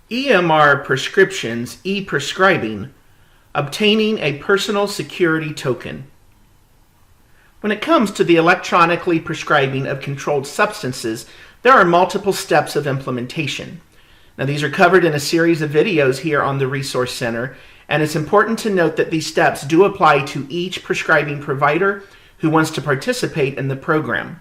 EMR prescriptions, e-prescribing, obtaining a personal security token. When it comes to the electronically prescribing of controlled substances, there are multiple steps of implementation. Now, these are covered in a series of videos here on the Resource Center, and it's important to note that these steps do apply to each prescribing provider who wants to participate in the program.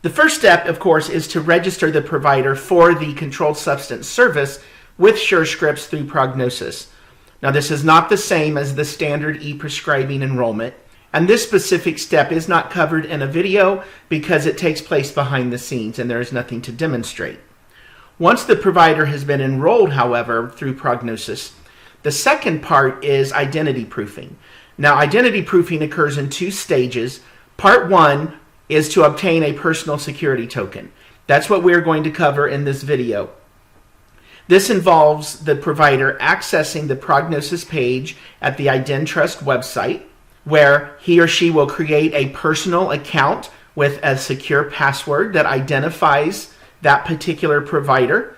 The first step, of course, is to register the provider for the controlled substance service with SureScripts through Prognosis. Now, this is not the same as the standard e-prescribing enrollment, and this specific step is not covered in a video because it takes place behind the scenes and there is nothing to demonstrate. Once the provider has been enrolled, however, through Prognosis, the second part is identity proofing. Now, identity proofing occurs in two stages. Part one is to obtain a personal security token. That's what we're going to cover in this video. This involves the provider accessing the Prognosis page at the IdenTrust website, where he or she will create a personal account with a secure password that identifies that particular provider.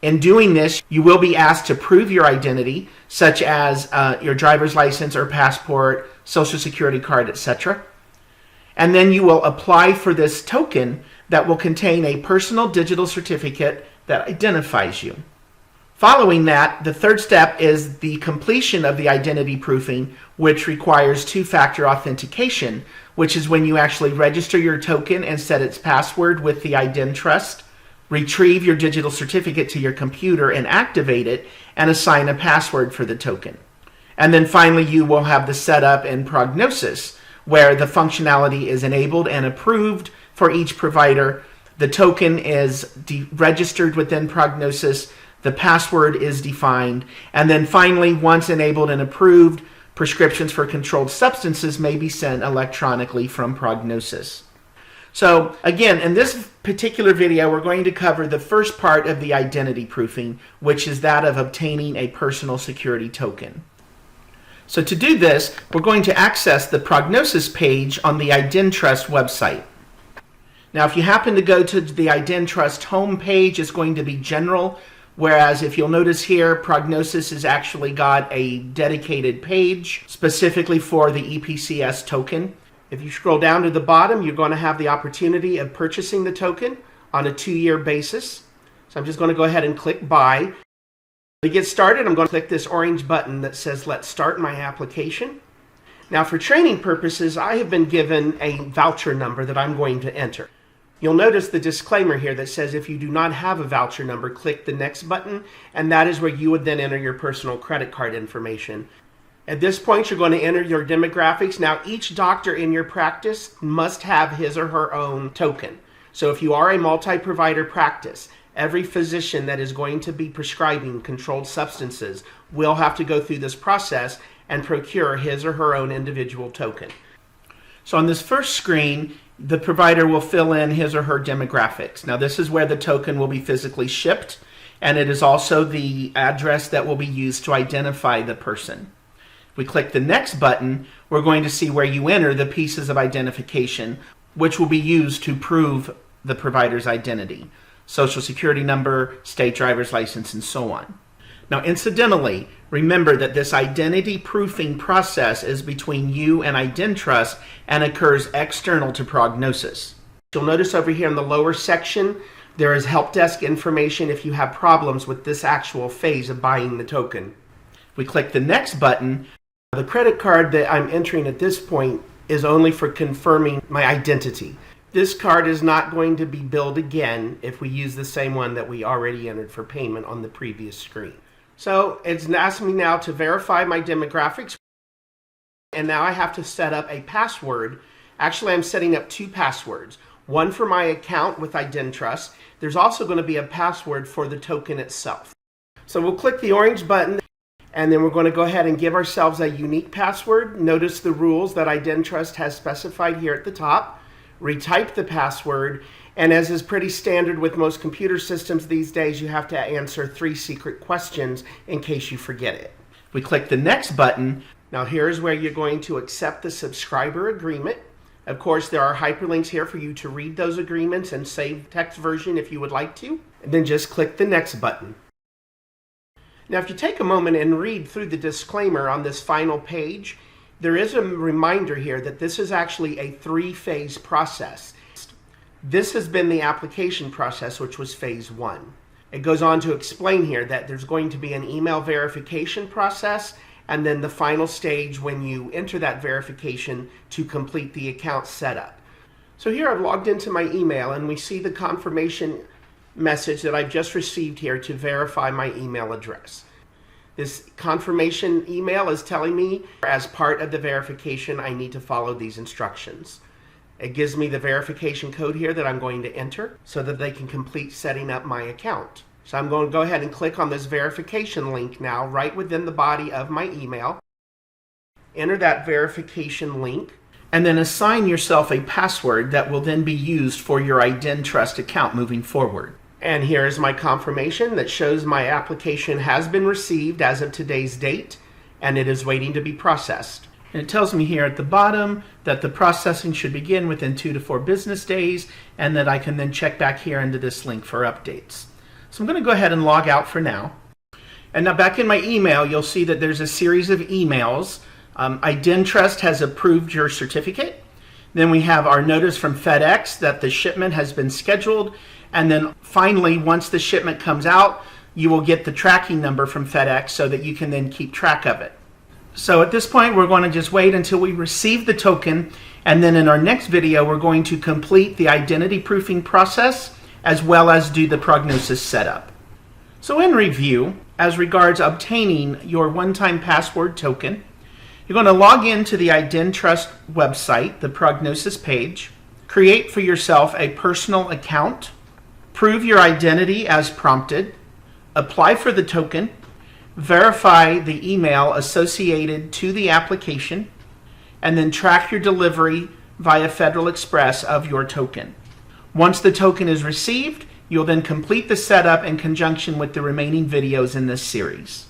In doing this, you will be asked to prove your identity, such as your driver's license or passport, social security card, etc. And then you will apply for this token that will contain a personal digital certificate that identifies you. Following that, the third step is the completion of the identity proofing, which requires two-factor authentication, which is when you actually register your token and set its password with the IdenTrust, retrieve your digital certificate to your computer and activate it, and assign a password for the token. And then finally, you will have the setup in Prognosis, where the functionality is enabled and approved for each provider. The token is registered within Prognosis, the password is defined, and then finally, once enabled and approved, prescriptions for controlled substances may be sent electronically from Prognosis. So again, in this particular video, we're going to cover the first part of the identity proofing, which is that of obtaining a personal security token. So to do this, we're going to access the Prognosis page on the IdenTrust website. Now, if you happen to go to the IdenTrust home page, it's going to be general, whereas if you'll notice here, Prognosis has actually got a dedicated page specifically for the EPCS token. If you scroll down to the bottom, you're going to have the opportunity of purchasing the token on a 2-year basis. So I'm just going to go ahead and click Buy. To get started, I'm going to click this orange button that says Let's Start My Application. Now, for training purposes, I have been given a voucher number that I'm going to enter. You'll notice the disclaimer here that says if you do not have a voucher number, click the Next button, and that is where you would then enter your personal credit card information. At this point, you're going to enter your demographics. Now, each doctor in your practice must have his or her own token. So if you are a multi-provider practice, every physician that is going to be prescribing controlled substances will have to go through this process and procure his or her own individual token. So on this first screen, the provider will fill in his or her demographics. Now, this is where the token will be physically shipped, and it is also the address that will be used to identify the person. If we click the Next button, we're going to see where you enter the pieces of identification, which will be used to prove the provider's identity. Social security number, state driver's license, and so on. Now, incidentally, remember that this identity proofing process is between you and IdenTrust and occurs external to Prognosis. You'll notice over here in the lower section, there is help desk information if you have problems with this actual phase of buying the token. We click the Next button. The credit card that I'm entering at this point is only for confirming my identity. This card is not going to be billed again if we use the same one that we already entered for payment on the previous screen. So it's asking me now to verify my demographics, and now I have to set up a password. Actually, I'm setting up 2 passwords. One for my account with IdenTrust. There's also going to be a password for the token itself. So we'll click the orange button, and then we're going to go ahead and give ourselves a unique password. Notice the rules that IdenTrust has specified here at the top. Retype the password, and as is pretty standard with most computer systems these days, you have to answer 3 secret questions in case you forget it. We click the Next button. Now here's where you're going to accept the subscriber agreement. Of course, there are hyperlinks here for you to read those agreements and save text version if you would like to. And then just click the Next button. Now, if you take a moment and read through the disclaimer on this final page, there is a reminder here that this is actually a 3-phase process. This has been the application process, which was phase 1. It goes on to explain here that there's going to be an email verification process, and then the final stage when you enter that verification to complete the account setup. So here I've logged into my email, and we see the confirmation message that I've just received here to verify my email address. This confirmation email is telling me, as part of the verification, I need to follow these instructions. It gives me the verification code here that I'm going to enter so that they can complete setting up my account. So I'm going to go ahead and click on this verification link now, right within the body of my email. Enter that verification link, and then assign yourself a password that will then be used for your IdenTrust account moving forward. And here is my confirmation that shows my application has been received as of today's date, and it is waiting to be processed. And it tells me here at the bottom that the processing should begin within 2 to 4 business days, and that I can then check back here into this link for updates. So I'm going to go ahead and log out for now. And now back in my email, you'll see that there's a series of emails. IdenTrust has approved your certificate. Then we have our notice from FedEx that the shipment has been scheduled. And then finally, once the shipment comes out, you will get the tracking number from FedEx so that you can then keep track of it. So at this point, we're going to just wait until we receive the token. And then in our next video, we're going to complete the identity proofing process as well as do the prognosis setup. So in review, as regards obtaining your one-time password token, you're going to log into the IdenTrust website, the prognosis page, create for yourself a personal account, prove your identity as prompted, apply for the token, verify the email associated to the application, and then track your delivery via Federal Express of your token. Once the token is received, you'll then complete the setup in conjunction with the remaining videos in this series.